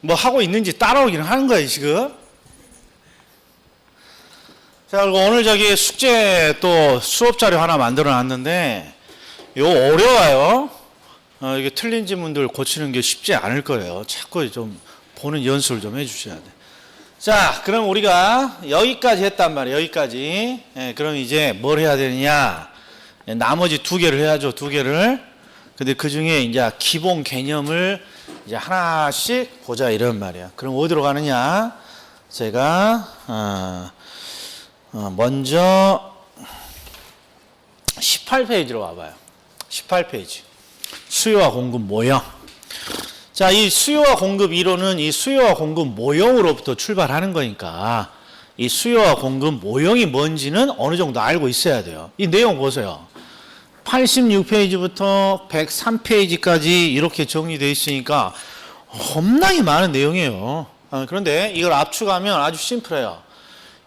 뭐 하고 있는지 따라오기는 하는 거예요 지금. 자, 그리고 오늘 저기 숙제 또 수업 자료 하나 만들어 놨는데 이거 어려워요. 이게 틀린 지문들 고치는 게 쉽지 않을 거예요. 자꾸 좀 보는 연습을 좀 해주셔야 돼. 자, 그럼 우리가 여기까지 했단 말이에요. 여기까지. 그럼 이제 뭘 해야 되느냐? 나머지 두 개를 해야죠. 두 개를. 근데 그 중에 이제 기본 개념을 이제 하나씩 보자 이런 말이야. 그럼 어디로 가느냐? 제가 먼저 18페이지로 와봐요. 18페이지. 수요와 공급 모형. 자, 이 수요와 공급 이론은 이 수요와 공급 모형으로부터 출발하는 거니까 이 수요와 공급 모형이 뭔지는 어느 정도 알고 있어야 돼요. 이 내용 보세요. 86페이지부터 103페이지까지 이렇게 정리되어 있으니까 겁나게 많은 내용이에요. 그런데 이걸 압축하면 아주 심플해요.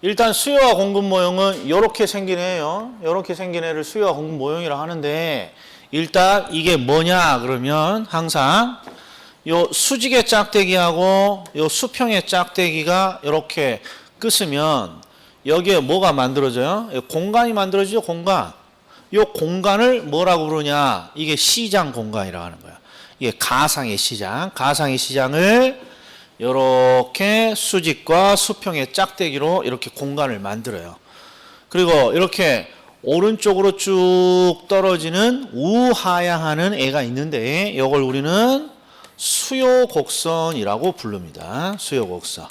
일단 수요와 공급 모형은 이렇게 생긴 애예요. 이렇게 생긴 애를 수요와 공급 모형이라고 하는데 일단 이게 뭐냐 그러면 항상 요 수직의 짝대기하고 요 수평의 짝대기가 이렇게 끄으면 여기에 뭐가 만들어져요? 공간이 만들어지죠. 공간. 요 공간을 뭐라고 부르냐? 이게 시장 공간이라고 하는 거야. 이게 가상의 시장. 가상의 시장을 이렇게 수직과 수평의 짝대기로 이렇게 공간을 만들어요. 그리고 이렇게 오른쪽으로 쭉 떨어지는 우하향하는 애가 있는데 이걸 우리는 수요 곡선이라고 부릅니다. 수요 곡선.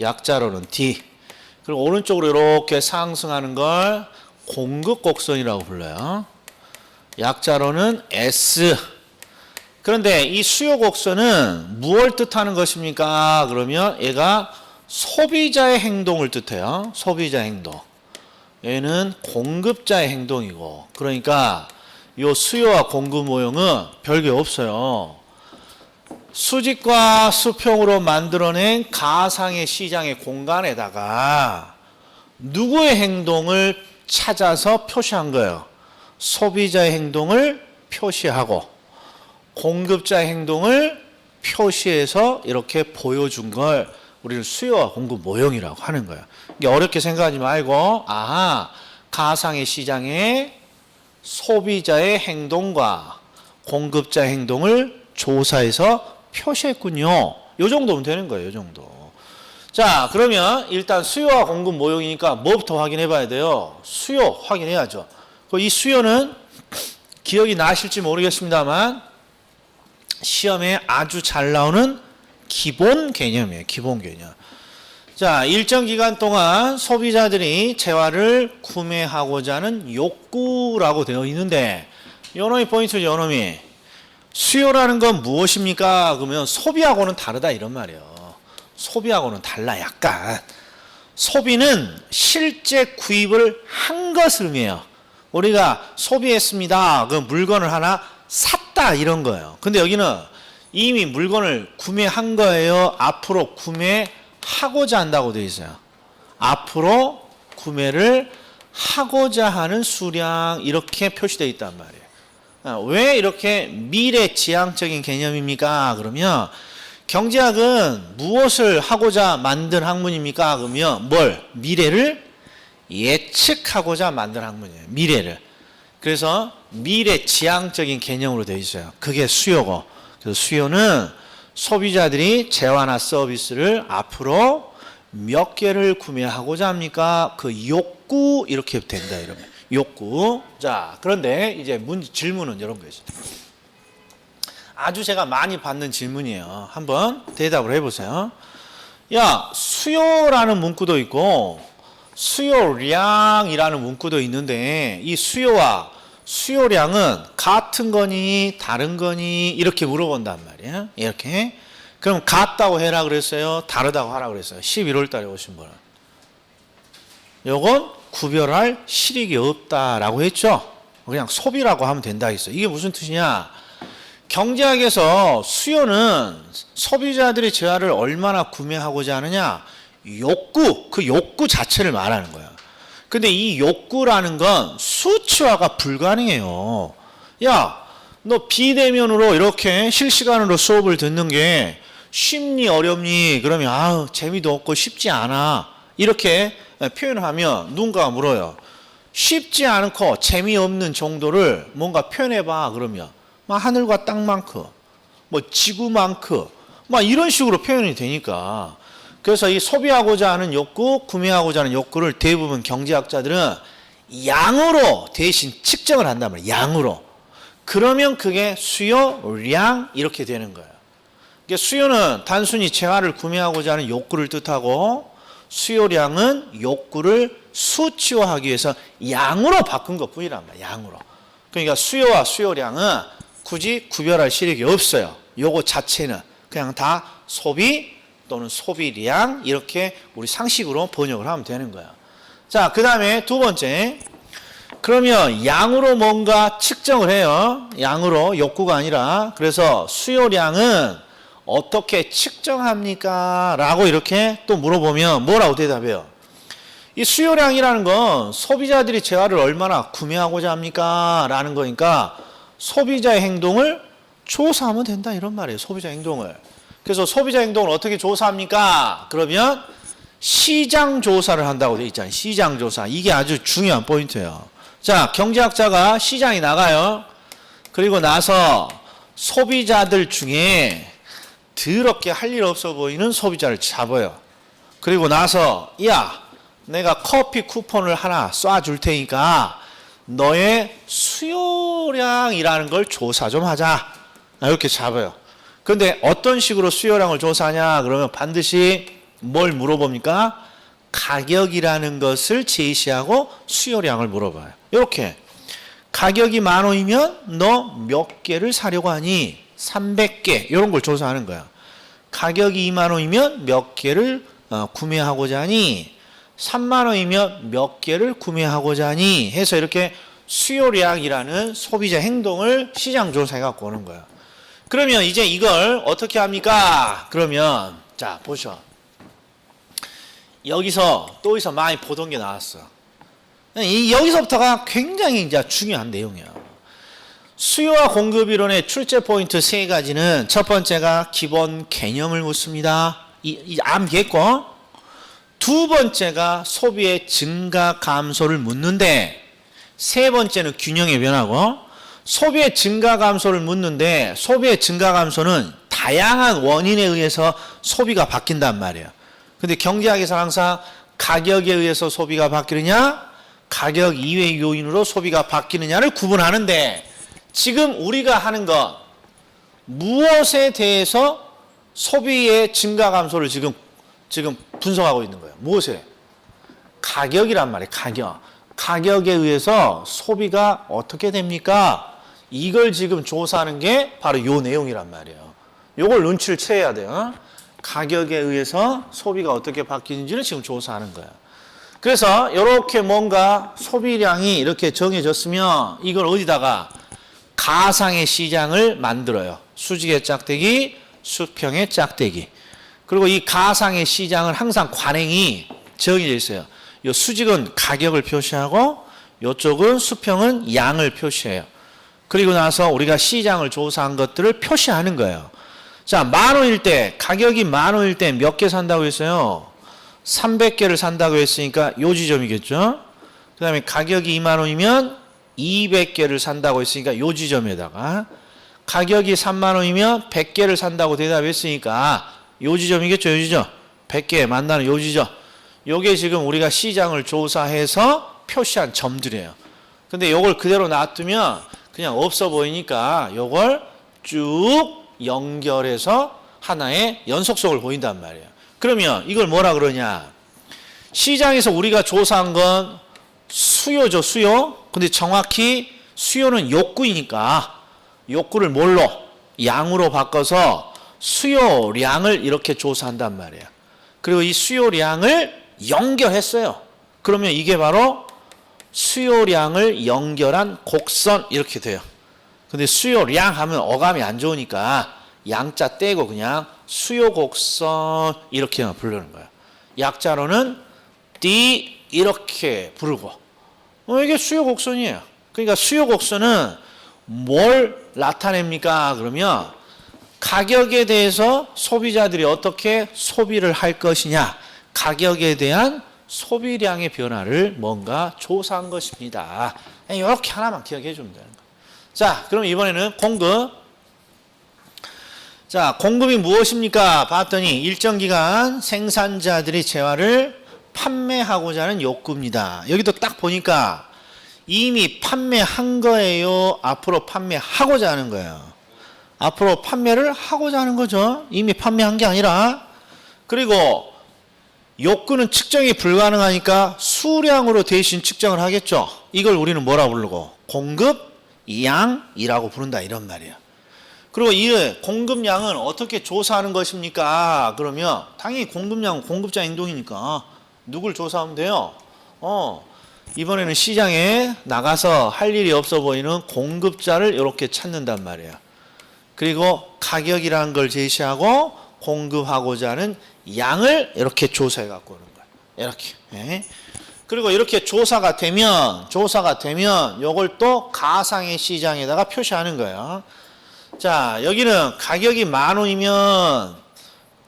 약자로는 D. 그리고 오른쪽으로 이렇게 상승하는 걸 공급 곡선이라고 불러요. 약자로는 S. 그런데 이 수요 곡선은 무엇을 뜻하는 것입니까? 그러면 얘가 소비자의 행동을 뜻해요. 소비자의 행동. 얘는 공급자의 행동이고, 그러니까 이 수요와 공급 모형은 별게 없어요. 수직과 수평으로 만들어낸 가상의 시장의 공간에다가 누구의 행동을 찾아서 표시한 거예요. 소비자의 행동을 표시하고 공급자의 행동을 표시해서 이렇게 보여준 걸 우리는 수요와 공급 모형이라고 하는 거예요. 이게 어렵게 생각하지 말고 가상의 시장에 소비자의 행동과 공급자의 행동을 조사해서 표시했군요. 요 정도면 되는 거예요. 요 정도. 자, 그러면 일단 수요와 공급 모형이니까 뭐부터 확인해 봐야 돼요? 수요 확인해야죠. 이 수요는 기억이 나실지 모르겠습니다만 시험에 아주 잘 나오는 기본 개념이에요. 기본 개념. 자, 일정 기간 동안 소비자들이 재화를 구매하고자 하는 욕구라고 되어 있는데 요놈이 포인트죠. 요놈이. 수요라는 건 무엇입니까? 그러면 소비하고는 다르다 이런 말이에요. 소비하고는 달라 약간. 소비는 실제 구입을 한 것을 의미해요. 우리가 소비했습니다. 그 물건을 하나 샀다 이런 거예요. 근데 여기는 이미 물건을 구매한 거예요. 앞으로 구매하고자 한다고 되어 있어요. 앞으로 구매를 하고자 하는 수량 이렇게 표시되어 있단 말이에요. 왜 이렇게 미래지향적인 개념입니까? 그러면 경제학은 무엇을 하고자 만든 학문입니까? 그러면 미래를 예측하고자 만든 학문이에요. 미래를. 그래서 미래지향적인 개념으로 되어 있어요. 그게 수요고. 그래서 수요는 소비자들이 재화나 서비스를 앞으로 몇 개를 구매하고자 합니까? 그 욕구 이렇게 된다 이러면. 욕구. 자, 그런데 이제 질문은 이런 거 있어요. 아주 제가 많이 받는 질문이에요. 한번 대답을 해보세요. 야, 수요라는 문구도 있고 수요량이라는 문구도 있는데 이 수요와 수요량은 같은 거니 다른 거니 이렇게 물어본단 말이에요. 이렇게. 그럼 같다고 해라 그랬어요? 다르다고 하라 그랬어요? 11월 달에 오신 분은. 요건 구별할 실익이 없다라고 했죠? 그냥 소비라고 하면 된다 했어요. 이게 무슨 뜻이냐? 경제학에서 수요는 소비자들이 재화를 얼마나 구매하고자 하느냐, 욕구, 그 욕구 자체를 말하는 거야. 근데 이 욕구라는 건 수치화가 불가능해요. 야, 너 비대면으로 이렇게 실시간으로 수업을 듣는 게 쉽니 어렵니? 그러면 아우 재미도 없고 쉽지 않아. 이렇게 표현을 하면 누군가가 물어요. 쉽지 않고 재미없는 정도를 뭔가 표현해봐. 그러면 막 하늘과 땅만큼, 뭐 지구만큼, 막 이런 식으로 표현이 되니까. 그래서 이 소비하고자 하는 욕구, 구매하고자 하는 욕구를 대부분 경제학자들은 양으로 대신 측정을 한단 말이에요. 양으로. 그러면 그게 수요량 이렇게 되는 거예요. 수요는 단순히 재화를 구매하고자 하는 욕구를 뜻하고 수요량은 욕구를 수치화하기 위해서 양으로 바꾼 것뿐이란 말이에요. 양으로. 그러니까 수요와 수요량은 굳이 구별할 시력이 없어요. 요거 자체는 그냥 다 소비 또는 소비량 이렇게 우리 상식으로 번역을 하면 되는 거예요. 자, 그 다음에 두 번째. 그러면 양으로 뭔가 측정을 해요. 양으로 욕구가 아니라. 그래서 수요량은 어떻게 측정합니까? 라고 이렇게 또 물어보면 뭐라고 대답해요? 이 수요량이라는 건 소비자들이 재화를 얼마나 구매하고자 합니까? 라는 거니까 소비자의 행동을 조사하면 된다 이런 말이에요. 소비자 행동을. 그래서 소비자 행동을 어떻게 조사합니까? 그러면 시장 조사를 한다고 돼 있잖아요. 시장 조사. 이게 아주 중요한 포인트예요. 자, 경제학자가 시장에 나가요. 그리고 나서 소비자들 중에 더럽게 할 일 없어 보이는 소비자를 잡아요. 그리고 나서 야, 내가 커피 쿠폰을 하나 쏴줄 테니까 너의 수요량이라는 걸 조사 좀 하자. 이렇게 잡아요. 근데 어떤 식으로 수요량을 조사하냐? 그러면 반드시 뭘 물어봅니까? 가격이라는 것을 제시하고 수요량을 물어봐요. 이렇게 가격이 10,000원이면 너 몇 개를 사려고 하니? 300개 이런 걸 조사하는 거야. 가격이 20,000원이면 몇 개를 구매하고자 하니? 30,000원이면 몇 개를 구매하고자 하니? 해서 이렇게 수요량이라는 소비자 행동을 시장 조사해 갖고 오는 거야. 그러면 이제 이걸 어떻게 합니까? 그러면 자 보셔. 여기서 또 어디서 많이 보던 게 나왔어. 여기서부터가 굉장히 이제 중요한 내용이야. 수요와 공급 이론의 출제 포인트 세 가지는 첫 번째가 기본 개념을 묻습니다. 암겠고, 두 번째가 소비의 증가 감소를 묻는데, 세 번째는 균형의 변화고, 소비의 증가 감소를 묻는데 소비의 증가 감소는 다양한 원인에 의해서 소비가 바뀐단 말이에요. 근데 경제학에서 항상 가격에 의해서 소비가 바뀌느냐, 가격 이외의 요인으로 소비가 바뀌느냐를 구분하는데, 지금 우리가 하는 것 무엇에 대해서 소비의 증가 감소를 지금 분석하고 있는 거예요. 무엇에? 가격이란 말이에요. 가격에 의해서 소비가 어떻게 됩니까? 이걸 지금 조사하는 게 바로 요 내용이란 말이에요. 요걸 눈치를 채야 돼요. 가격에 의해서 소비가 어떻게 바뀌는지를 지금 조사하는 거예요. 그래서 이렇게 뭔가 소비량이 이렇게 정해졌으면 이걸 어디다가 가상의 시장을 만들어요. 수직의 짝대기, 수평의 짝대기. 그리고 이 가상의 시장은 항상 관행이 정해져 있어요. 이 수직은 가격을 표시하고 이쪽은 수평은 양을 표시해요. 그리고 나서 우리가 시장을 조사한 것들을 표시하는 거예요. 자, 10,000원일 때, 가격이 10,000원일 때 몇 개 산다고 했어요? 300개를 산다고 했으니까 요 지점이겠죠? 그 다음에 가격이 20,000원이면 200개를 산다고 했으니까 요 지점에다가, 가격이 30,000원이면 100개를 산다고 대답했으니까 요 지점이겠죠? 요 지점. 100개 만나는 요 지점. 요게 지금 우리가 시장을 조사해서 표시한 점들이에요. 근데 요걸 그대로 놔두면 그냥 없어 보이니까 요걸 쭉 연결해서 하나의 연속성을 보인단 말이에요. 그러면 이걸 뭐라 그러냐? 시장에서 우리가 조사한 건 수요죠, 수요. 근데 정확히 수요는 욕구이니까 욕구를 뭘로? 양으로 바꿔서 수요량을 이렇게 조사한단 말이에요. 그리고 이 수요량을 연결했어요. 그러면 이게 바로 수요량을 연결한 곡선 이렇게 돼요. 근데 수요량 하면 어감이 안 좋으니까 양자 떼고 그냥 수요곡선 이렇게만 부르는 거예요. 약자로는 D 이렇게 부르고 이게 수요곡선이에요. 그러니까 수요곡선은 뭘 나타냅니까? 그러면 가격에 대해서 소비자들이 어떻게 소비를 할 것이냐, 가격에 대한 소비량의 변화를 뭔가 조사한 것입니다. 이렇게 하나만 기억해 주면 되는 거예요. 자, 그럼 이번에는 공급. 자, 공급이 무엇입니까? 봤더니 일정 기간 생산자들이 재화를 판매하고자 하는 욕구입니다. 여기도 딱 보니까 이미 판매한 거예요? 앞으로 판매하고자 하는 거예요? 앞으로 판매를 하고자 하는 거죠. 이미 판매한 게 아니라. 그리고 욕구는 측정이 불가능하니까 수량으로 대신 측정을 하겠죠. 이걸 우리는 뭐라고 부르고? 공급량이라고 부른다 이런 말이에요. 그리고 이 공급량은 어떻게 조사하는 것입니까? 그러면 당연히 공급량은 공급자 행동이니까 누굴 조사하면 돼요? 이번에는 시장에 나가서 할 일이 없어 보이는 공급자를 이렇게 찾는단 말이에요. 그리고 가격이라는 걸 제시하고 공급하고자 하는 양을 이렇게 조사해 갖고 오는 거예요. 이렇게. 예. 그리고 이렇게 조사가 되면 요걸 또 가상의 시장에다가 표시하는 거예요. 자, 여기는 가격이 10,000원이면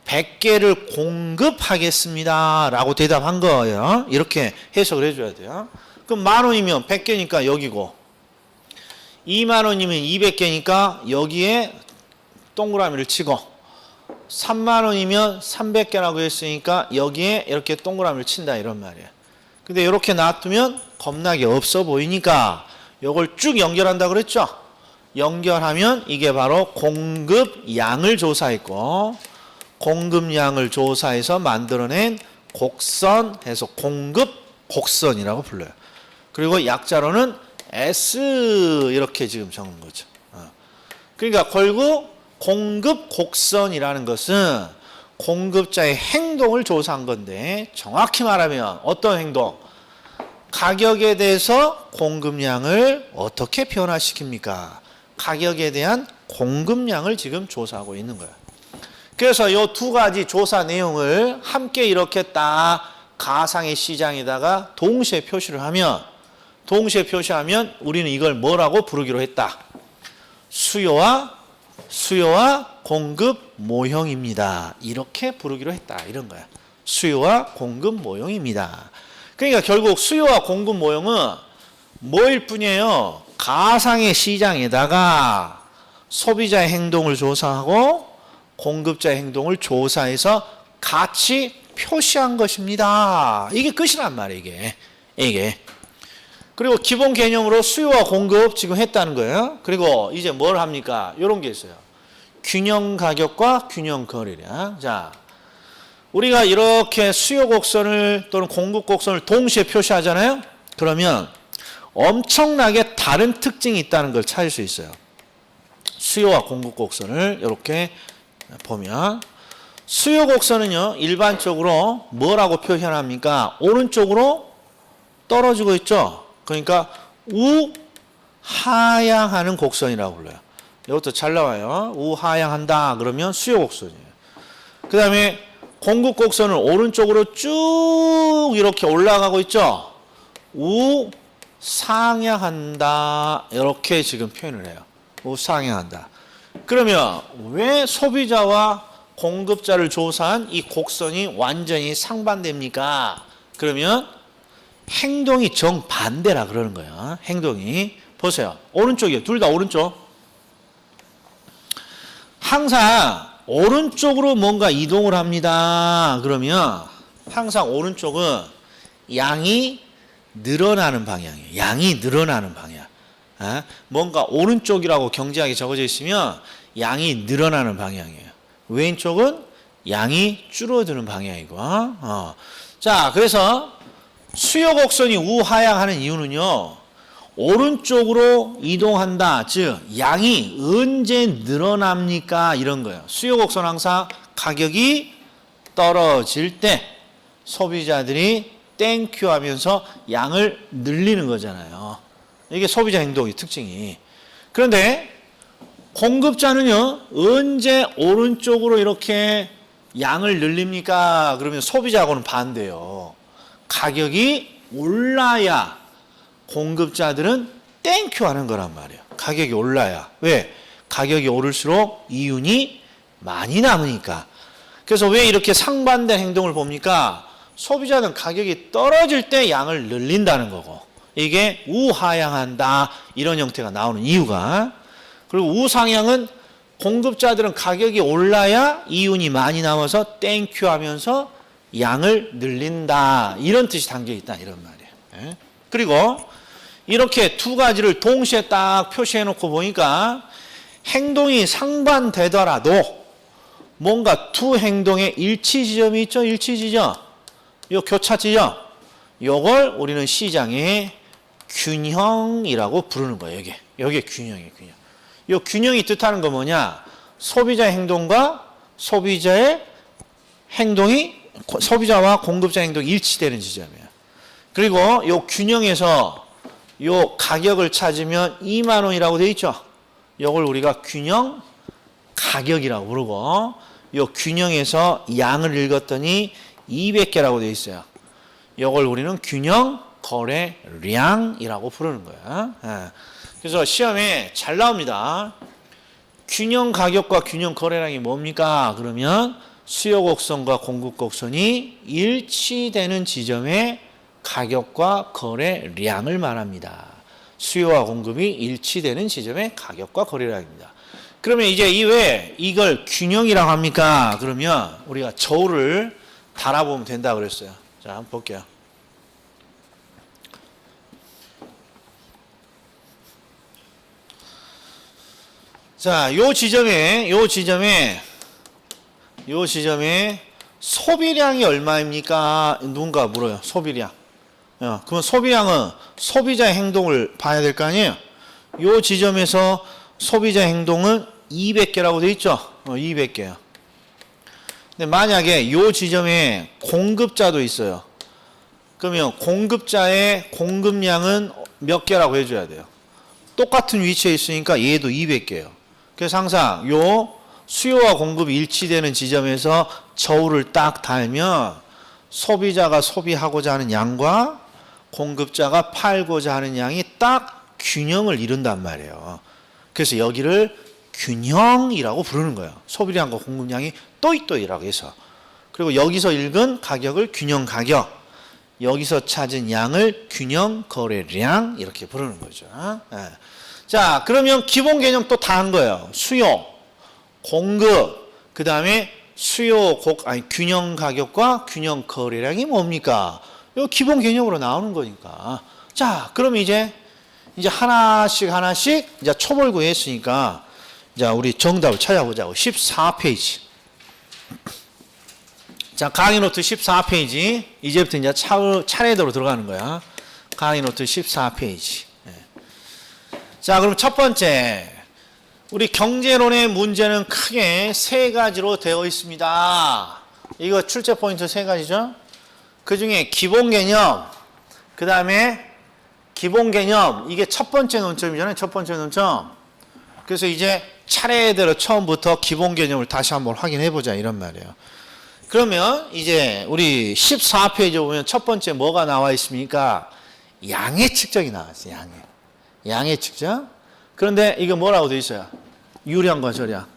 100개를 공급하겠습니다 라고 대답한 거예요. 이렇게 해석을 해줘야 돼요. 그럼 10,000원이면 100개니까 여기고, 20,000원이면 200개니까 여기에 동그라미를 치고, 30,000원이면 300개라고 했으니까 여기에 이렇게 동그라미를 친다 이런 말이에요. 근데 이렇게 놔두면 겁나게 없어 보이니까 이걸 쭉 연결한다 그랬죠? 연결하면 이게 바로 공급량을 조사했고, 공급량을 조사해서 만들어낸 곡선 해서 공급 곡선이라고 불러요. 그리고 약자로는 S 이렇게 지금 적은 거죠. 그러니까 결국 공급 곡선이라는 것은 공급자의 행동을 조사한 건데, 정확히 말하면 어떤 행동? 가격에 대해서 공급량을 어떻게 변화시킵니까? 가격에 대한 공급량을 지금 조사하고 있는 거예요. 그래서 이 두 가지 조사 내용을 함께 이렇게 딱 가상의 시장에다가 동시에 표시를 하면, 우리는 이걸 뭐라고 부르기로 했다? 수요와 공급 모형입니다. 이렇게 부르기로 했다. 이런 거야. 수요와 공급 모형입니다. 그러니까 결국 수요와 공급 모형은 뭐일 뿐이에요? 가상의 시장에다가 소비자의 행동을 조사하고 공급자의 행동을 조사해서 같이 표시한 것입니다. 이게 끝이란 말이에요. 이게. 그리고 기본 개념으로 수요와 공급 지금 했다는 거예요. 그리고 이제 뭘 합니까? 이런 게 있어요. 균형 가격과 균형 거래량. 자, 우리가 이렇게 수요 곡선을 또는 공급 곡선을 동시에 표시하잖아요. 그러면 엄청나게 다른 특징이 있다는 걸 찾을 수 있어요. 수요와 공급 곡선을 이렇게 보면, 수요 곡선은요 일반적으로 뭐라고 표현합니까? 오른쪽으로 떨어지고 있죠. 그러니까 우하향하는 곡선이라고 불러요. 이것도 잘 나와요. 우하향한다 그러면 수요 곡선이에요. 그 다음에 공급 곡선은 오른쪽으로 쭉 이렇게 올라가고 있죠. 우상향한다 이렇게 지금 표현을 해요. 우상향한다. 그러면 왜 소비자와 공급자를 조사한 이 곡선이 완전히 상반됩니까? 그러면 행동이 정반대라 그러는 거예요. 행동이. 보세요. 오른쪽이에요. 둘 다 오른쪽. 항상 오른쪽으로 뭔가 이동을 합니다. 그러면 항상 오른쪽은 양이 늘어나는 방향이에요. 양이 늘어나는 방향. 뭔가 오른쪽이라고 경제학에 적어져 있으면 양이 늘어나는 방향이에요. 왼쪽은 양이 줄어드는 방향이고. 자, 그래서 수요 곡선이 우하향하는 이유는요, 오른쪽으로 이동한다. 즉, 양이 언제 늘어납니까? 이런 거예요. 수요 곡선 항상 가격이 떨어질 때 소비자들이 땡큐 하면서 양을 늘리는 거잖아요. 이게 소비자 행동의 특징이. 그런데 공급자는요, 언제 오른쪽으로 이렇게 양을 늘립니까? 그러면 소비자하고는 반대예요. 가격이 올라야 공급자들은 땡큐 하는 거란 말이에요. 가격이 올라야. 왜? 가격이 오를수록 이윤이 많이 남으니까. 그래서 왜 이렇게 상반된 행동을 봅니까? 소비자는 가격이 떨어질 때 양을 늘린다는 거고, 이게 우하향한다 이런 형태가 나오는 이유가. 그리고 우상향은 공급자들은 가격이 올라야 이윤이 많이 남아서 땡큐 하면서 양을 늘린다 이런 뜻이 담겨 있다 이런 말이에요. 그리고 이렇게 두 가지를 동시에 딱 표시해 놓고 보니까 행동이 상반되더라도 뭔가 두 행동의 일치 지점이 있죠. 일치 지점. 요 교차 지점. 요걸 우리는 시장의 균형이라고 부르는 거예요. 여기에 균형이에요. 균형. 요 균형이 뜻하는 거 뭐냐? 소비자의 행동과 소비자의 행동이 소비자와 공급자 행동이 일치되는 지점이에요. 그리고 요 균형에서 요 가격을 찾으면 2만 원이라고 되어 있죠. 요걸 우리가 균형 가격이라고 부르고, 요 균형에서 양을 읽었더니 200개라고 되어 있어요. 요걸 우리는 균형 거래량이라고 부르는 거야. 그래서 시험에 잘 나옵니다. 균형 가격과 균형 거래량이 뭡니까? 그러면 수요 곡선과 공급 곡선이 일치되는 지점의 가격과 거래량을 말합니다. 수요와 공급이 일치되는 지점의 가격과 거래량입니다. 그러면 이제 이외에 이걸 균형이라고 합니까? 그러면 우리가 저울을 달아보면 된다 그랬어요. 자, 한번 볼게요. 자, 요 지점에 소비량이 얼마입니까? 누군가 물어요. 소비량. 그러면 소비량은 소비자의 행동을 봐야 될 거 아니에요? 요 지점에서 소비자의 행동은 200개라고 돼 있죠? 200개요. 근데 만약에 요 지점에 공급자도 있어요. 그러면 공급자의 공급량은 몇 개라고 해줘야 돼요? 똑같은 위치에 있으니까 얘도 200개예요. 그래서 항상 요 수요와 공급이 일치되는 지점에서 저울을 딱 달면 소비자가 소비하고자 하는 양과 공급자가 팔고자 하는 양이 딱 균형을 이룬단 말이에요. 그래서 여기를 균형이라고 부르는 거예요. 소비량과 공급량이 또이또이라고 해서. 그리고 여기서 읽은 가격을 균형 가격, 여기서 찾은 양을 균형 거래량 이렇게 부르는 거죠. 자, 그러면 기본 개념 또 다 한 거예요. 수요, 공급, 그 다음에 균형 가격과 균형 거래량이 뭡니까? 이 기본 개념으로 나오는 거니까. 자, 그럼 이제 하나씩 이제 초벌구 했으니까 자, 우리 정답을 찾아보자고. 14페이지. 자, 강의 노트 14페이지. 이제부터 이제 차례대로 들어가는 거야. 강의 노트 14페이지. 자, 그럼 첫 번째. 우리 경제론의 문제는 크게 세 가지로 되어 있습니다. 이거 출제 포인트 세 가지죠. 그 중에 기본 개념, 그 다음에 기본 개념, 이게 첫 번째 논점이잖아요. 첫 번째 논점. 그래서 이제 차례대로 처음부터 기본 개념을 다시 한번 확인해 보자 이런 말이에요. 그러면 이제 우리 14페이지 보면 첫 번째 뭐가 나와 있습니까? 양의 측정이 나왔어요. 양의 측정. 그런데 이거 뭐라고 되어 있어요? 유량과 저량.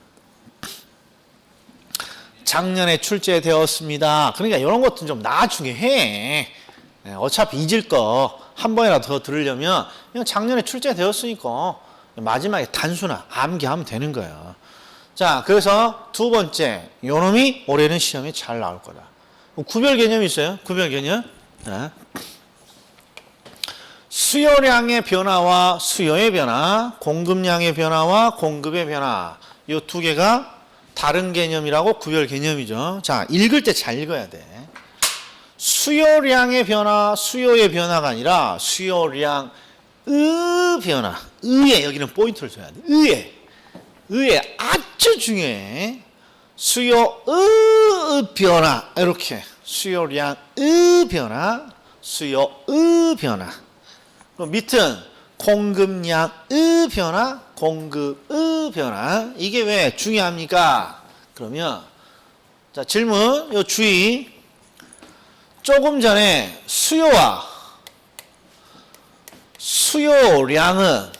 작년에 출제되었습니다. 그러니까 이런 것도 좀 나중에 해. 어차피 잊을 거 한 번이라도 더 들으려면 그냥 작년에 출제되었으니까 마지막에 단순화, 암기하면 되는 거예요. 자, 그래서 두 번째, 요놈이 올해는 시험에 잘 나올 거다. 구별 개념이 있어요. 구별 개념. 수요량의 변화와 수요의 변화, 공급량의 변화와 공급의 변화. 이 두 개가 다른 개념이라고 구별 개념이죠. 자, 읽을 때 잘 읽어야 돼. 수요량의 변화, 수요의 변화가 아니라 수요량의 변화. 의에 여기는 포인트를 줘야 돼. 의에 아주 중요해. 수요의 변화. 이렇게. 수요량의 변화, 수요의 변화. 그럼 밑은 공급량의 변화, 공급의 변화. 이게 왜 중요합니까? 그러면 자, 질문, 요 주의. 조금 전에 수요와 수요량은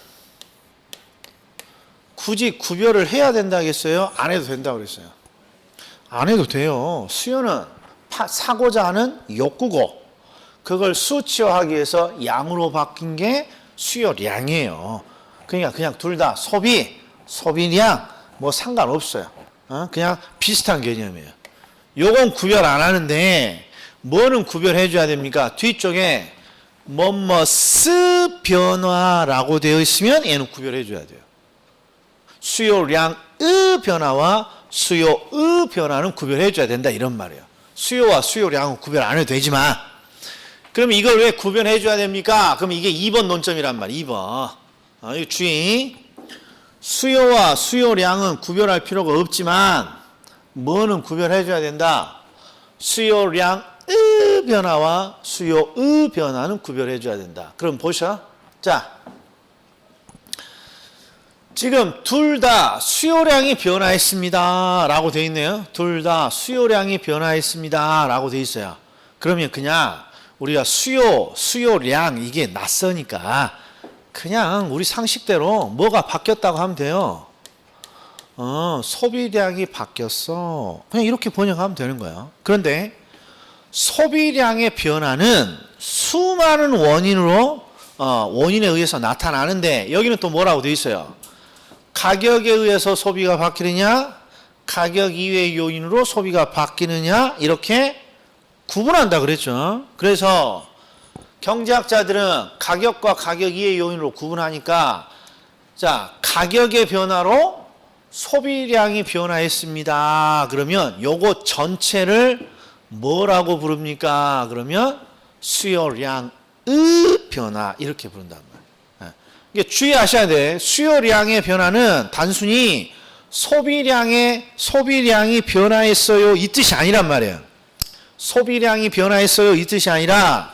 굳이 구별을 해야 된다겠어요? 안 해도 된다고 그랬어요. 안 해도 돼요. 수요는 사고자 하는 욕구고 그걸 수치화하기 위해서 양으로 바뀐 게 수요량이에요. 그러니까 그냥 둘 다 소비량 뭐 상관없어요. 그냥 비슷한 개념이에요. 요건 구별 안 하는데 뭐는 구별해 줘야 됩니까? 뒤쪽에 뭐뭐스 변화라고 되어 있으면 얘는 구별해 줘야 돼요. 수요량의 변화와 수요의 변화는 구별해 줘야 된다 이런 말이에요. 수요와 수요량은 구별 안 해도 되지만 그럼 이걸 왜 구별해 줘야 됩니까? 그럼 이게 2번 논점이란 말이에요. 2번. 이거 주의. 수요와 수요량은 구별할 필요가 없지만 뭐는 구별해 줘야 된다? 수요량의 변화와 수요의 변화는 구별해 줘야 된다. 그럼 보셔. 자, 지금 둘 다 수요량이 변화했습니다 라고 되어 있네요. 둘 다 수요량이 변화했습니다 라고 되어 있어요. 그러면 그냥 우리가 수요량 이게 낯서니까 그냥 우리 상식대로 뭐가 바뀌었다고 하면 돼요. 소비량이 바뀌었어. 그냥 이렇게 번역하면 되는 거예요. 그런데 소비량의 변화는 수많은 원인에 의해서 나타나는데 여기는 또 뭐라고 되어 있어요? 가격에 의해서 소비가 바뀌느냐, 가격 이외의 요인으로 소비가 바뀌느냐 이렇게 구분한다 그랬죠. 그래서 경제학자들은 가격과 가격 이외의 요인으로 구분하니까 자, 가격의 변화로 소비량이 변화했습니다. 그러면 요거 전체를 뭐라고 부릅니까? 그러면 수요량의 변화 이렇게 부른단 말이에요. 이게 주의하셔야 돼. 수요량의 변화는 단순히 소비량이 변화했어요 이 뜻이 아니란 말이에요. 소비량이 변화했어요 이 뜻이 아니라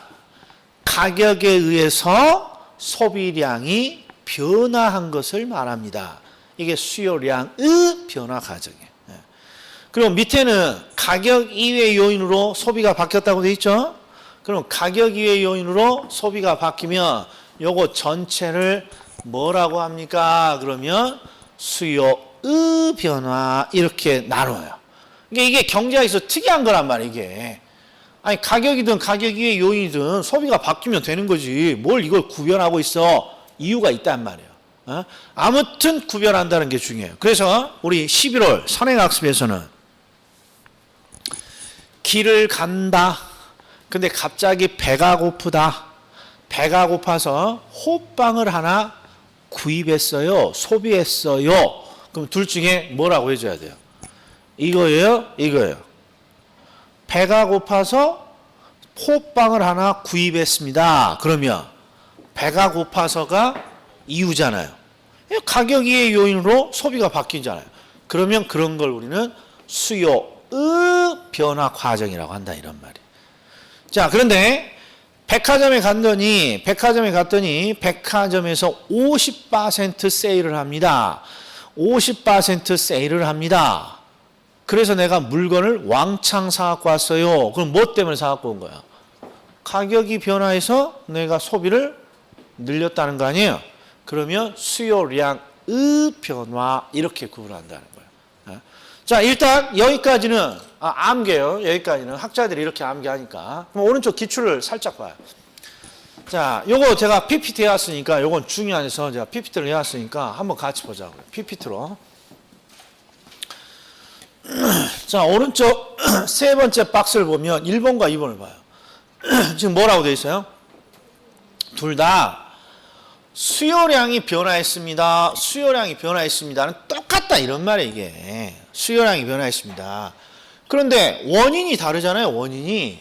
가격에 의해서 소비량이 변화한 것을 말합니다. 이게 수요량의 변화 과정이에요. 그리고 밑에는 가격 이외의 요인으로 소비가 바뀌었다고 돼 있죠. 그럼 가격 이외의 요인으로 소비가 바뀌면 요거 전체를 뭐라고 합니까? 그러면 수요의 변화 이렇게 나눠요. 이게 경제학에서 특이한 거란 말이에요. 이게 아니 가격이든 가격 이외의 요인이든 소비가 바뀌면 되는 거지 뭘 이걸 구별하고 있어. 이유가 있단 말이에요. 아무튼 구별한다는 게 중요해요. 그래서 우리 11월 선행학습에서는 길을 간다. 근데 갑자기 배가 고프다. 배가 고파서 호빵을 하나 구입했어요. 소비했어요. 그럼 둘 중에 뭐라고 해줘야 돼요? 이거예요? 이거예요. 배가 고파서 호빵을 하나 구입했습니다. 그러면 배가 고파서가 이유잖아요. 가격 이외의 요인으로 소비가 바뀌잖아요. 그러면 그런 걸 우리는 수요의 변화 과정이라고 한다 이런 말이에요. 자, 그런데 백화점에 갔더니 백화점에서 50% 세일을 합니다. 50% 세일을 합니다. 그래서 내가 물건을 왕창 사갖고 왔어요. 그럼 뭐 때문에 사갖고 온 거야? 가격이 변화해서 내가 소비를 늘렸다는 거 아니에요? 그러면 수요량의 변화 이렇게 구분한다는 거예요. 자, 일단 여기까지는 암기예요. 여기까지는 학자들이 이렇게 암기하니까. 그럼 오른쪽 기출을 살짝 봐요. 자, 요거 제가 PPT 해왔으니까 요건 중요해서 제가 PPT를 해왔으니까 한번 같이 보자고요. PPT로. 자, 오른쪽 세 번째 박스를 보면 1번과 2번을 봐요. 지금 뭐라고 되어 있어요? 둘 다 수요량이 변화했습니다. 수요량이 변화했습니다는 똑같다 이런 말이에요. 이게 수요량이 변화했습니다. 그런데 원인이 다르잖아요. 원인이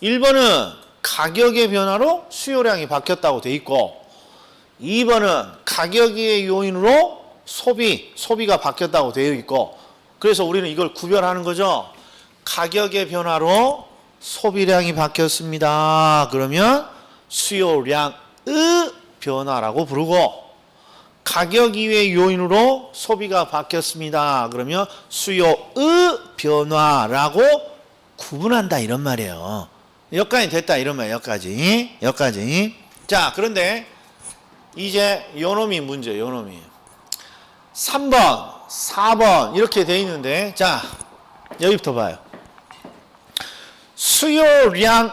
1번은 가격의 변화로 수요량이 바뀌었다고 돼 있고 2번은 가격의 요인으로 소비가 바뀌었다고 되어 있고 그래서 우리는 이걸 구별하는 거죠. 가격의 변화로 소비량이 바뀌었습니다. 그러면 수요량의 변화라고 부르고 가격 이외의 요인으로 소비가 바뀌었습니다. 그러면 수요의 변화라고 구분한다 이런 말이에요. 여기까지 됐다 이런 말이에요. 여기까지. 자, 그런데 이제 요놈이 문제예요. 요놈이. 3번, 4번 이렇게 돼 있는데 자 여기부터 봐요. 수요량의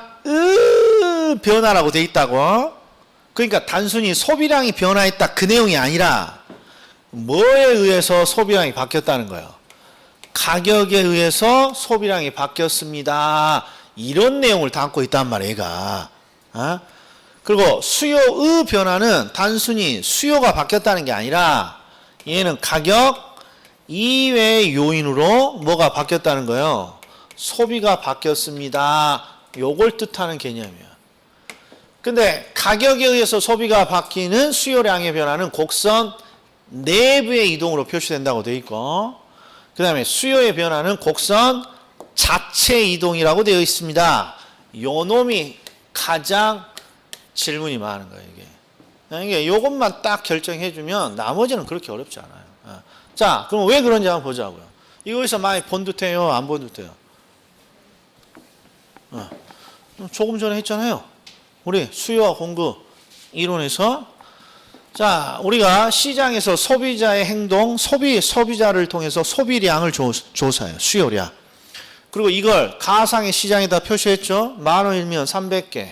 변화라고 돼 있다고. 그러니까 단순히 소비량이 변화했다 그 내용이 아니라 뭐에 의해서 소비량이 바뀌었다는 거예요. 가격에 의해서 소비량이 바뀌었습니다. 이런 내용을 담고 있단 말이에요, 얘가. 그리고 수요의 변화는 단순히 수요가 바뀌었다는 게 아니라 얘는 가격 이외의 요인으로 뭐가 바뀌었다는 거예요? 소비가 바뀌었습니다. 요걸 뜻하는 개념이에요. 근데 가격에 의해서 소비가 바뀌는 수요량의 변화는 곡선 내부의 이동으로 표시된다고 되어 있고 그 다음에 수요의 변화는 곡선 자체 이동이라고 되어 있습니다. 요 놈이 가장 질문이 많은 거예요, 이게. 요것만 딱 결정해주면 나머지는 그렇게 어렵지 않아요. 자, 그럼 왜 그런지 한번 보자고요. 이거에서 많이 본 듯해요, 안 본 듯해요? 조금 전에 했잖아요. 우리 수요와 공급 이론에서 자, 우리가 시장에서 소비자의 행동, 소비자를 통해서 소비량을 조사해요. 수요량. 그리고 이걸 가상의 시장에다 표시했죠. 10,000원이면 300개,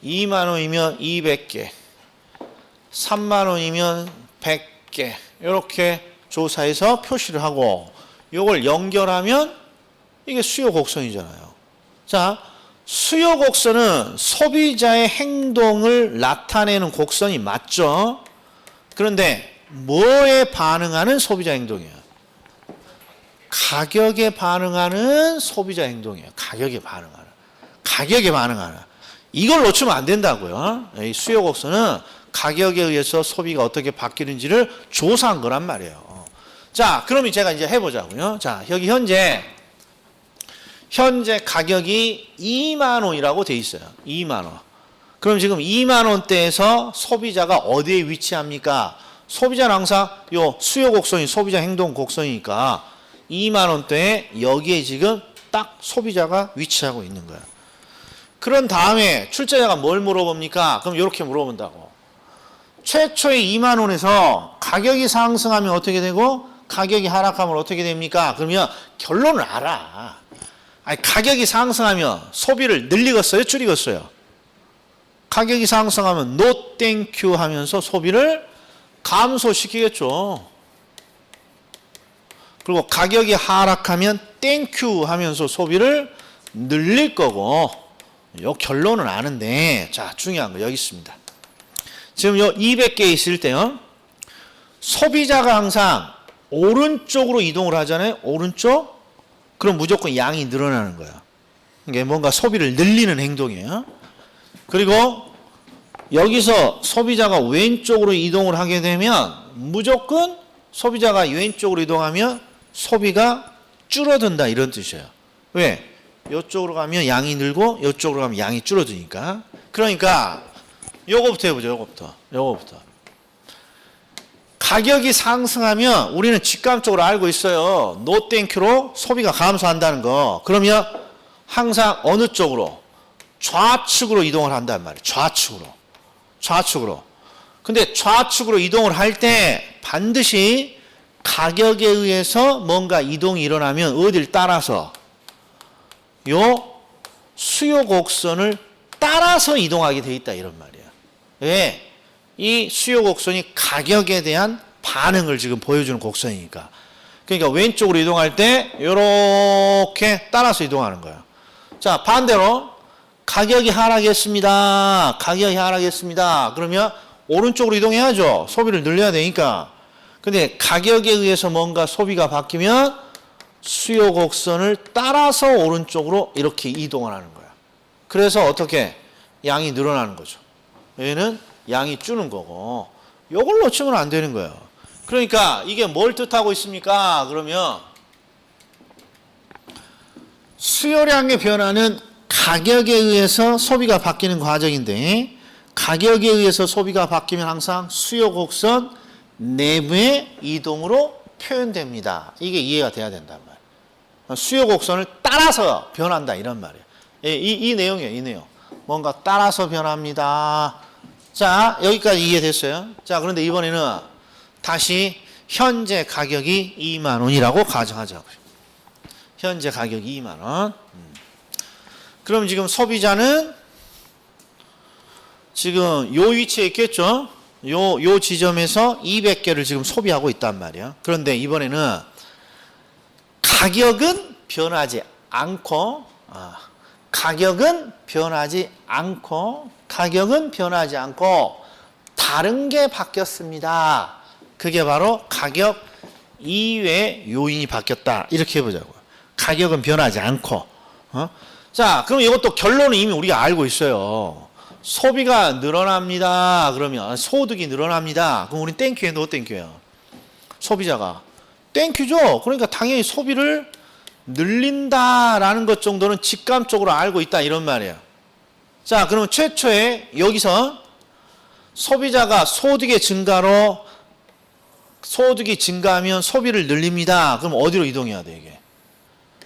20,000원이면 200개, 30,000원이면 100개 이렇게 조사해서 표시를 하고 이걸 연결하면 이게 수요 곡선이잖아요. 자, 수요 곡선은 소비자의 행동을 나타내는 곡선이 맞죠? 그런데 뭐에 반응하는 소비자 행동이에요? 가격에 반응하는 소비자 행동이에요. 가격에 반응하는. 이걸 놓치면 안 된다고요. 이 수요 곡선은 가격에 의해서 소비가 어떻게 바뀌는지를 조사한 거란 말이에요. 자, 그러면 제가 이제 해보자고요. 자, 여기 현재 가격이 2만 원이라고 돼 있어요. 2만 원. 그럼 지금 2만 원대에서 소비자가 어디에 위치합니까? 소비자는 항상 요 수요 곡선이 소비자 행동 곡선이니까 2만 원대에 여기에 지금 딱 소비자가 위치하고 있는 거야. 그런 다음에 출제자가 뭘 물어봅니까? 그럼 이렇게 물어본다고. 최초의 2만 원에서 가격이 상승하면 어떻게 되고 가격이 하락하면 어떻게 됩니까? 그러면 결론을 알아. 아니, 가격이 상승하면 소비를 늘리겠어요? 줄이겠어요? 가격이 상승하면 노 땡큐 하면서 소비를 감소시키겠죠. 그리고 가격이 하락하면 땡큐 하면서 소비를 늘릴 거고 요 결론은 아는데 자 중요한 거 여기 있습니다. 지금 요 200개 있을 때요. 소비자가 항상 오른쪽으로 이동을 하잖아요. 오른쪽. 그럼 무조건 양이 늘어나는 거야. 이게 뭔가 소비를 늘리는 행동이에요. 그리고 여기서 소비자가 왼쪽으로 이동을 하게 되면 무조건 소비자가 왼쪽으로 이동하면 소비가 줄어든다 이런 뜻이에요. 왜? 이쪽으로 가면 양이 늘고 이쪽으로 가면 양이 줄어드니까. 그러니까 요거부터 해보죠. 요거부터. 가격이 상승하면 우리는 직감적으로 알고 있어요. 노 땡큐로 소비가 감소한다는 거. 그러면 항상 어느 쪽으로? 좌측으로 이동을 한단 말이에요. 좌측으로. 근데 좌측으로 이동을 할 때 반드시 가격에 의해서 뭔가 이동이 일어나면 어딜 따라서? 요 수요 곡선을 따라서 이동하게 돼 있다 이런 말이에요. 왜? 이 수요 곡선이 가격에 대한 반응을 지금 보여주는 곡선이니까. 그러니까 왼쪽으로 이동할 때 이렇게 따라서 이동하는 거예요. 자, 반대로 가격이 하락했습니다. 그러면 오른쪽으로 이동해야죠. 소비를 늘려야 되니까. 근데 가격에 의해서 뭔가 소비가 바뀌면 수요 곡선을 따라서 오른쪽으로 이렇게 이동을 하는 거야. 그래서 어떻게? 양이 늘어나는 거죠. 얘는 양이 주는 거고 요걸 놓치면 안 되는 거예요. 그러니까 이게 뭘 뜻하고 있습니까? 그러면 수요량의 변화는 가격에 의해서 소비가 바뀌는 과정인데 가격에 의해서 소비가 바뀌면 항상 수요 곡선 내부의 이동으로 표현됩니다. 이게 이해가 돼야 된단 말이에요. 수요 곡선을 따라서 변한다 이런 말이에요. 이 내용이에요. 이 내용. 뭔가 따라서 변합니다. 자, 여기까지 이해됐어요? 자, 그런데 이번에는 다시 현재 가격이 2만 원이라고 가정하자고요. 현재 가격이 2만 원. 그럼 지금 소비자는 지금 요 위치에 있겠죠? 요 지점에서 200개를 지금 소비하고 있단 말이야. 그런데 이번에는 가격은 변하지 않고, 가격은 변하지 않고 다른 게 바뀌었습니다. 그게 바로 가격 이외 요인이 바뀌었다. 이렇게 해보자고요. 가격은 변하지 않고. 자, 그럼 이것도 결론은 이미 우리가 알고 있어요. 소비가 늘어납니다. 그러면 소득이 늘어납니다. 그럼 우린 땡큐에 너 땡큐예요. 소비자가 땡큐죠. 그러니까 당연히 소비를 늘린다라는 것 정도는 직감적으로 알고 있다 이런 말이에요. 자, 그러면 최초에 여기서 소비자가 소득의 증가로 소득이 증가하면 소비를 늘립니다. 그럼 어디로 이동해야 돼 이게?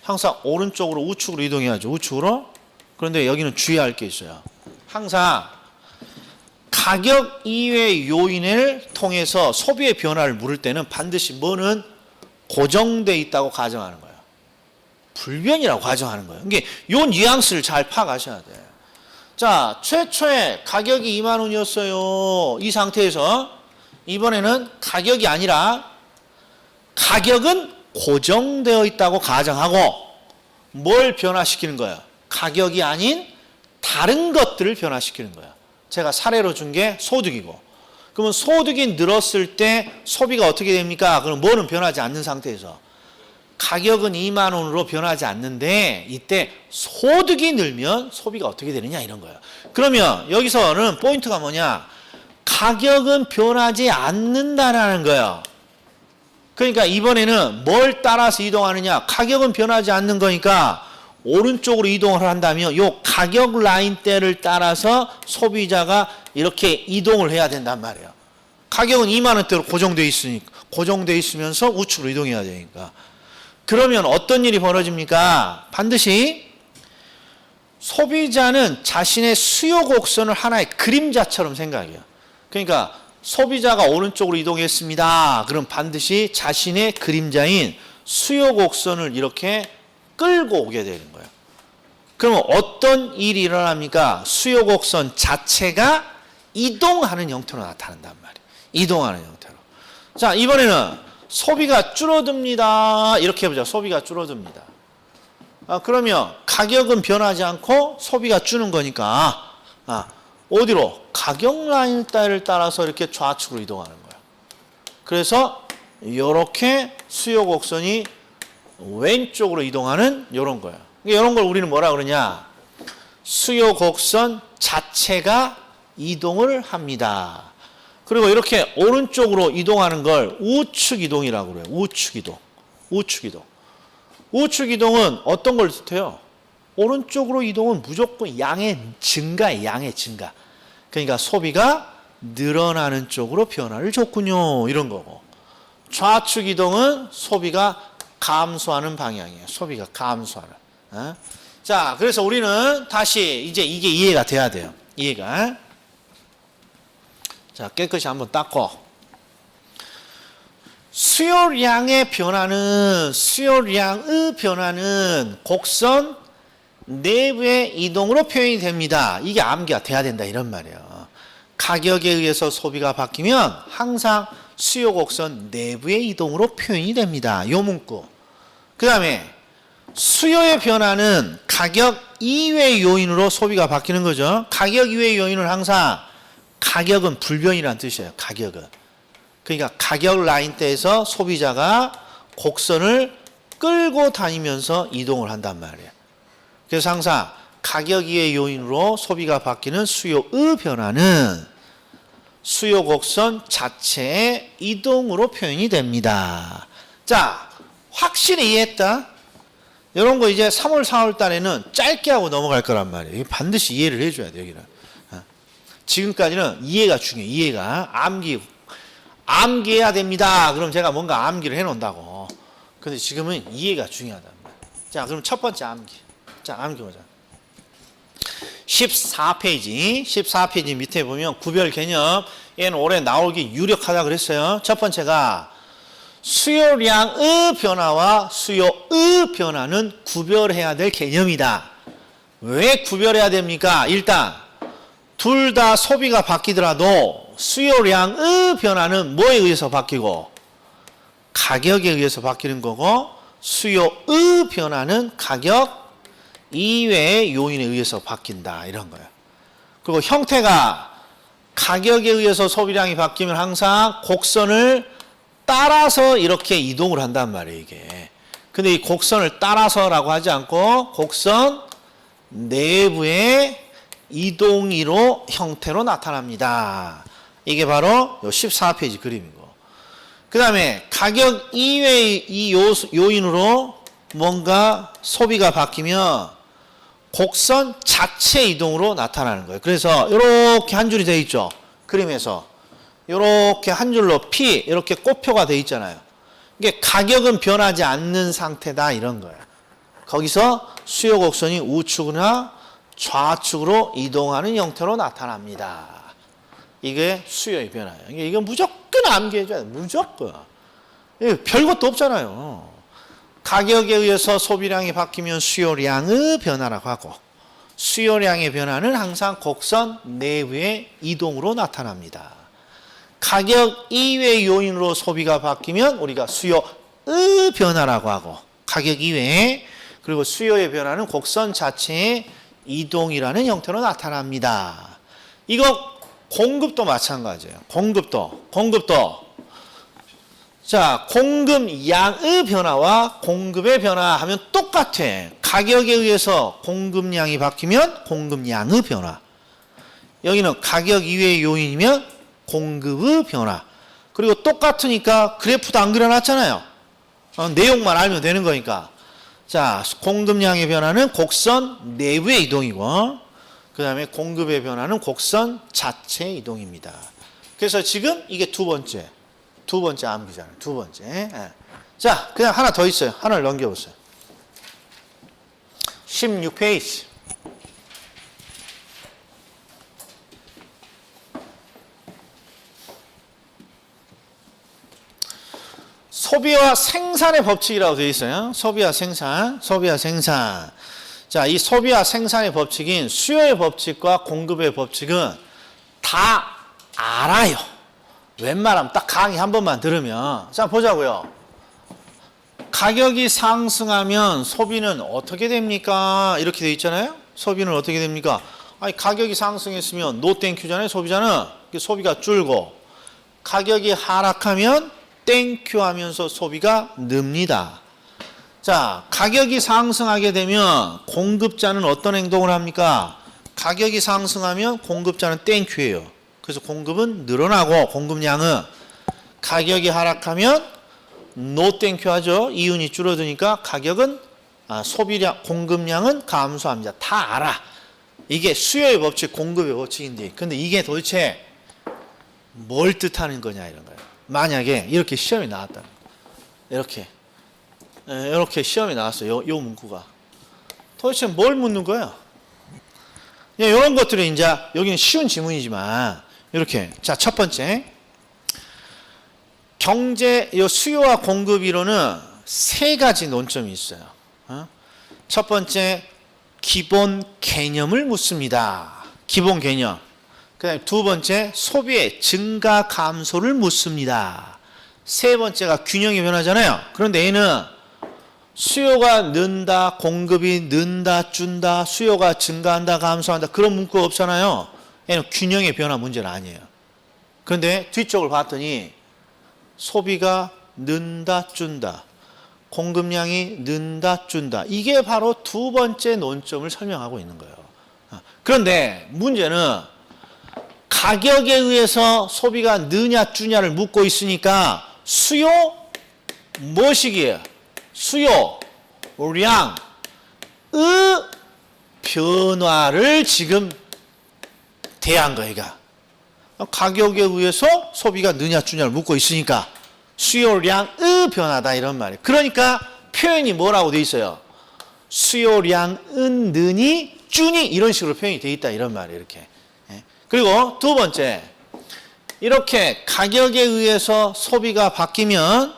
항상 오른쪽으로 우측으로 이동해야죠. 우측으로. 그런데 여기는 주의할 게 있어요. 항상 가격 이외의 요인을 통해서 소비의 변화를 물을 때는 반드시 뭐는 고정돼 있다고 가정하는 거예요. 불변이라고 가정하는 거예요. 이게 요 뉘앙스를 잘 파악하셔야 돼요. 자, 최초에 가격이 2만 원이었어요. 이 상태에서 이번에는 가격이 아니라 가격은 고정되어 있다고 가정하고 뭘 변화시키는 거예요? 가격이 아닌 다른 것들을 변화시키는 거예요. 제가 사례로 준 게 소득이고, 그러면 소득이 늘었을 때 소비가 어떻게 됩니까? 그럼 뭐는 변하지 않는 상태에서 가격은 2만 원으로 변하지 않는데 이때 소득이 늘면 소비가 어떻게 되느냐 이런 거예요. 그러면 여기서는 포인트가 뭐냐? 가격은 변하지 않는다라는 거예요. 그러니까 이번에는 뭘 따라서 이동하느냐? 가격은 변하지 않는 거니까 오른쪽으로 이동을 한다면 요 가격 라인대를 따라서 소비자가 이렇게 이동을 해야 된단 말이에요. 가격은 2만 원대로 고정돼 있으면서 우측으로 이동해야 되니까. 그러면 어떤 일이 벌어집니까? 반드시 소비자는 자신의 수요 곡선을 하나의 그림자처럼 생각해요. 그러니까 소비자가 오른쪽으로 이동했습니다. 그럼 반드시 자신의 그림자인 수요 곡선을 이렇게 끌고 오게 되는 거예요. 그러면 어떤 일이 일어납니까? 수요 곡선 자체가 이동하는 형태로 나타난단 말이에요. 이동하는 형태로. 자, 이번에는 소비가 줄어듭니다. 이렇게 해보자. 소비가 줄어듭니다. 그러면 가격은 변하지 않고 소비가 주는 거니까 어디로? 가격 라인을 따라서 이렇게 좌측으로 이동하는 거예요. 그래서 이렇게 수요 곡선이 왼쪽으로 이동하는 이런 거예요. 이런 걸 우리는 뭐라 그러냐? 수요 곡선 자체가 이동을 합니다. 그리고 이렇게 오른쪽으로 이동하는 걸 우측 이동이라고 그래요. 우측 이동. 우측 이동. 우측 이동은 어떤 걸 뜻해요? 오른쪽으로 이동은 무조건 양의 증가예요. 양의 증가. 그러니까 소비가 늘어나는 쪽으로 변화를 줬군요. 이런 거고. 좌측 이동은 소비가 감소하는 방향이에요. 소비가 감소하는. 자, 그래서 우리는 다시 이제 이게 이해가 돼야 돼요. 이해가. 자, 깨끗이 한번 닦고. 수요량의 변화는, 수요량의 변화는 곡선 내부의 이동으로 표현이 됩니다. 이게 암기가 돼야 된다 이런 말이에요. 가격에 의해서 소비가 바뀌면 항상 수요 곡선 내부의 이동으로 표현이 됩니다. 요 문구. 그 다음에 수요의 변화는 가격 이외의 요인으로 소비가 바뀌는 거죠. 가격 이외의 요인은 항상 가격은 불변이라는 뜻이에요. 가격은. 그러니까 가격 라인대에서 소비자가 곡선을 끌고 다니면서 이동을 한단 말이에요. 그래서 항상 가격 이외의 요인으로 소비가 바뀌는 수요의 변화는 수요 곡선 자체의 이동으로 표현이 됩니다. 자, 확실히 이해했다? 이런 거 이제 3월, 4월 달에는 짧게 하고 넘어갈 거란 말이에요. 반드시 이해를 해줘야 돼요, 여기는. 지금까지는 이해가 중요해요. 이해가. 암기해야 됩니다. 그럼 제가 뭔가 암기를 해놓는다고. 근데 지금은 이해가 중요하단 말이에요. 자, 그럼 첫 번째 암기. 자, 암기 보자. 14페이지 밑에 보면 구별 개념. 얘는 올해 나오기 유력하다 그랬어요. 첫 번째가 수요량의 변화와 수요의 변화는 구별해야 될 개념이다. 왜 구별해야 됩니까? 일단 둘 다 소비가 바뀌더라도 수요량의 변화는 뭐에 의해서 바뀌고 가격에 의해서 바뀌는 거고, 수요의 변화는 가격 이외의 요인에 의해서 바뀐다, 이런 거예요. 그리고 형태가 가격에 의해서 소비량이 바뀌면 항상 곡선을 따라서 이렇게 이동을 한단 말이에요, 이게. 근데 이 곡선을 따라서라고 하지 않고 곡선 내부의 이동이로 형태로 나타납니다. 이게 바로 요 14페이지 그림이고. 그 다음에 가격 이외의 이 요인으로 뭔가 소비가 바뀌면 곡선 자체 이동으로 나타나는 거예요. 그래서 이렇게 한 줄이 되어 있죠. 그림에서. 이렇게 한 줄로 P 이렇게 꼽표가 되어 있잖아요. 이게 가격은 변하지 않는 상태다, 이런 거예요. 거기서 수요 곡선이 우측이나 좌측으로 이동하는 형태로 나타납니다. 이게 수요의 변화예요. 이건 무조건 암기해줘야 돼요. 무조건. 별것도 없잖아요. 가격에 의해서 소비량이 바뀌면 수요량의 변화라고 하고, 수요량의 변화는 항상 곡선 내부의 이동으로 나타납니다. 가격 이외의 요인으로 소비가 바뀌면 우리가 수요의 변화라고 하고, 가격 이외에, 그리고 수요의 변화는 곡선 자체의 이동이라는 형태로 나타납니다. 이거 공급도 마찬가지예요. 공급도. 자, 공급량의 변화와 공급의 변화 하면 똑같아. 가격에 의해서 공급량이 바뀌면 공급량의 변화. 여기는 가격 이외의 요인이면 공급의 변화. 그리고 똑같으니까 그래프도 안 그려놨잖아요. 내용만 알면 되는 거니까. 자, 공급량의 변화는 곡선 내부의 이동이고, 그 다음에 공급의 변화는 곡선 자체의 이동입니다. 그래서 지금 이게 두 번째 암기잖아요. 두 번째. 예. 자, 그냥 하나 더 있어요. 하나를 넘겨보세요. 16페이지. 소비와 생산의 법칙이라고 되어 있어요. 소비와 생산. 자, 이 소비와 생산의 법칙인 수요의 법칙과 공급의 법칙은 다 알아요. 웬만하면 딱 강의 한 번만 들으면. 자, 보자고요. 가격이 상승하면 소비는 어떻게 됩니까? 이렇게 되어 있잖아요. 소비는 어떻게 됩니까? 아니, 가격이 상승했으면 노 땡큐잖아요. 소비자는. 소비가 줄고, 가격이 하락하면 땡큐 하면서 소비가 늡니다. 자, 가격이 상승하게 되면 공급자는 어떤 행동을 합니까? 가격이 상승하면 공급자는 땡큐예요. 그래서 공급은 늘어나고, 공급량은 가격이 하락하면 노 땡큐 하죠. 이윤이 줄어드니까 가격은 소비량, 공급량은 감소합니다. 다 알아. 이게 수요의 법칙, 공급의 법칙인데, 근데 이게 도대체 뭘 뜻하는 거냐, 이런 거예요. 만약에 이렇게 시험이 나왔다. 이렇게 시험이 나왔어요. 요 문구가. 도대체 뭘 묻는 거예요? 이런 것들이 이제, 여기는 쉬운 지문이지만, 이렇게. 자, 첫 번째. 요 수요와 공급 이론은 세 가지 논점이 있어요. 첫 번째, 기본 개념을 묻습니다. 기본 개념. 그 다음에 두 번째, 소비의 증가 감소를 묻습니다. 세 번째가 균형의 변화잖아요. 그런데 얘는 수요가 는다, 공급이 는다, 준다, 수요가 증가한다, 감소한다, 그런 문구가 없잖아요. 얘는 균형의 변화 문제는 아니에요. 그런데 뒤쪽을 봤더니 소비가 는다, 준다, 공급량이 는다, 준다, 이게 바로 두 번째 논점을 설명하고 있는 거예요. 그런데 문제는 가격에 의해서 소비가 느냐, 주냐를 묻고 있으니까 수요 뭐식이에요? 수요량의 변화를 지금 대한 거예요. 가격에 의해서 소비가 느냐, 주냐를 묻고 있으니까 수요량의 변화다, 이런 말이에요. 그러니까 표현이 뭐라고 돼 있어요? 수요량은 느니, 주니, 이런 식으로 표현이 돼 있다, 이런 말이에요. 이렇게. 그리고 두 번째, 이렇게 가격에 의해서 소비가 바뀌면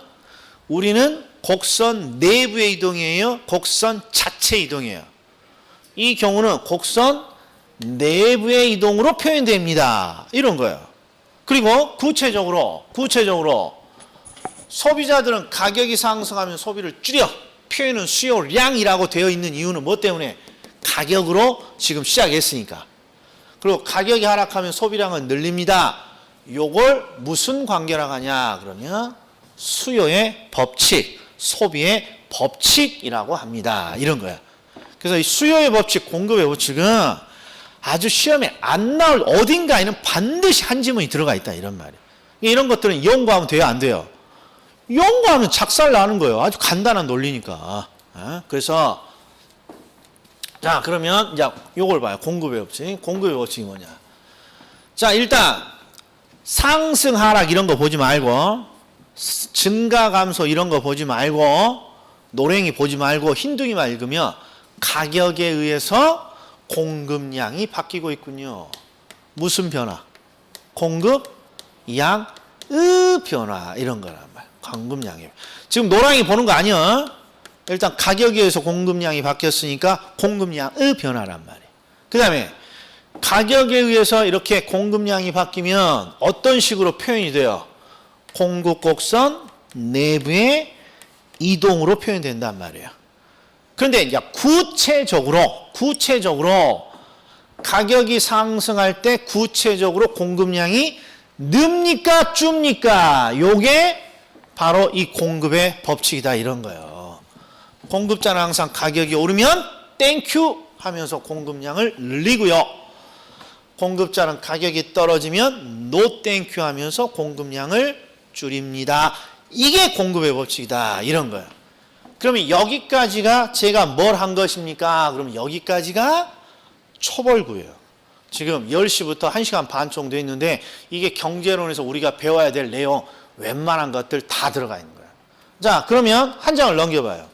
우리는 곡선 내부의 이동이에요? 곡선 자체 이동이에요? 이 경우는 곡선 내부의 이동으로 표현됩니다. 이런 거예요. 그리고 구체적으로 소비자들은 가격이 상승하면 소비를 줄여 표현은 수요량이라고 되어 있는 이유는 뭐 때문에? 가격으로 지금 시작했으니까. 그리고 가격이 하락하면 소비량은 늘립니다. 요걸 무슨 관계라고 하냐 그러면 수요의 법칙, 소비의 법칙이라고 합니다. 이런 거야. 그래서 이 수요의 법칙, 공급의 법칙은 아주 시험에 안 나올 어딘가에는 반드시 한 지문이 들어가 있다 이런 말이에요. 이런 것들은 연구하면 돼요, 안 돼요? 연구하면 작살 나는 거예요. 아주 간단한 논리니까. 그래서 자 그러면 이제 요걸 봐요. 공급의 법칙. 공급의 법칙이 뭐냐? 자 일단 상승 하락 이런 거 보지 말고 증가 감소 이런 거 보지 말고 노랭이 보지 말고 흰둥이만 읽으면 가격에 의해서 공급량이 바뀌고 있군요. 무슨 변화? 공급, 양, 변화 이런 거란 말이에요. 공급량이. 지금 노랑이 보는 거 아니야? 일단 가격에 의해서 공급량이 바뀌었으니까 공급량의 변화란 말이에요. 그 다음에 가격에 의해서 이렇게 공급량이 바뀌면 어떤 식으로 표현이 돼요? 공급 곡선 내부의 이동으로 표현된단 말이에요. 그런데 이제 구체적으로 가격이 상승할 때 구체적으로 공급량이 늡니까 줍니까? 요게 바로 이 공급의 법칙이다 이런 거예요. 공급자는 항상 가격이 오르면 땡큐 하면서 공급량을 늘리고요. 공급자는 가격이 떨어지면 노 땡큐 하면서 공급량을 줄입니다. 이게 공급의 법칙이다 이런 거예요. 그러면 여기까지가 제가 뭘 한 것입니까? 그러면 여기까지가 초벌구예요. 지금 10시부터 1시간 반 정도 있는데 이게 경제론에서 우리가 배워야 될 내용 웬만한 것들 다 들어가 있는 거예요. 자 그러면 한 장을 넘겨봐요.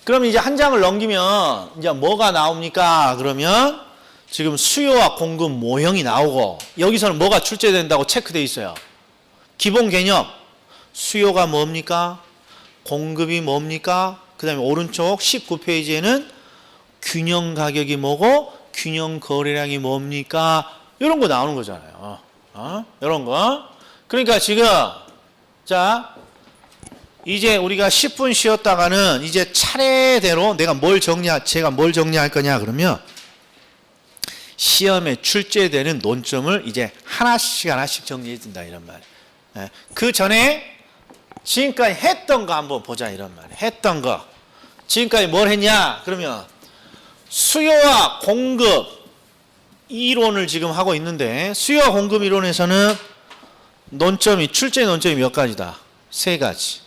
그럼 이제 한 장을 넘기면 이제 뭐가 나옵니까? 그러면 지금 수요와 공급 모형이 나오고 여기서는 뭐가 출제된다고 체크되어 있어요. 기본 개념 수요가 뭡니까? 공급이 뭡니까? 그 다음에 오른쪽 19페이지에는 균형 가격이 뭐고 균형 거래량이 뭡니까? 이런 거 나오는 거잖아요. 이런 거. 그러니까 지금 자 이제 우리가 10분 쉬었다가는 이제 차례대로 제가 뭘 정리할 거냐 그러면 시험에 출제되는 논점을 이제 하나씩 정리해 준다 이런 말이에요. 그 전에 지금까지 했던 거 한번 보자 이런 말이에요. 했던 거. 지금까지 뭘 했냐? 그러면 수요와 공급 이론을 지금 하고 있는데 수요와 공급 이론에서는 출제 논점이 몇 가지다? 3가지.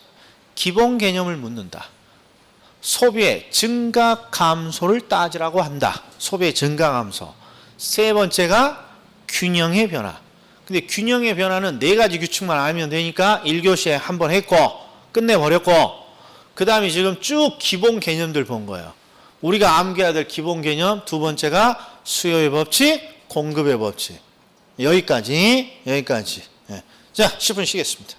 기본 개념을 묻는다. 소비의 증가 감소를 따지라고 한다. 소비의 증가 감소. 3번째가 균형의 변화. 근데 균형의 변화는 4가지 규칙만 알면 되니까 1교시에 한번 했고 끝내버렸고 그 다음에 지금 쭉 기본 개념들 본 거예요. 우리가 암기해야 될 기본 개념 2번째가 수요의 법칙, 공급의 법칙. 여기까지. 자, 10분 쉬겠습니다.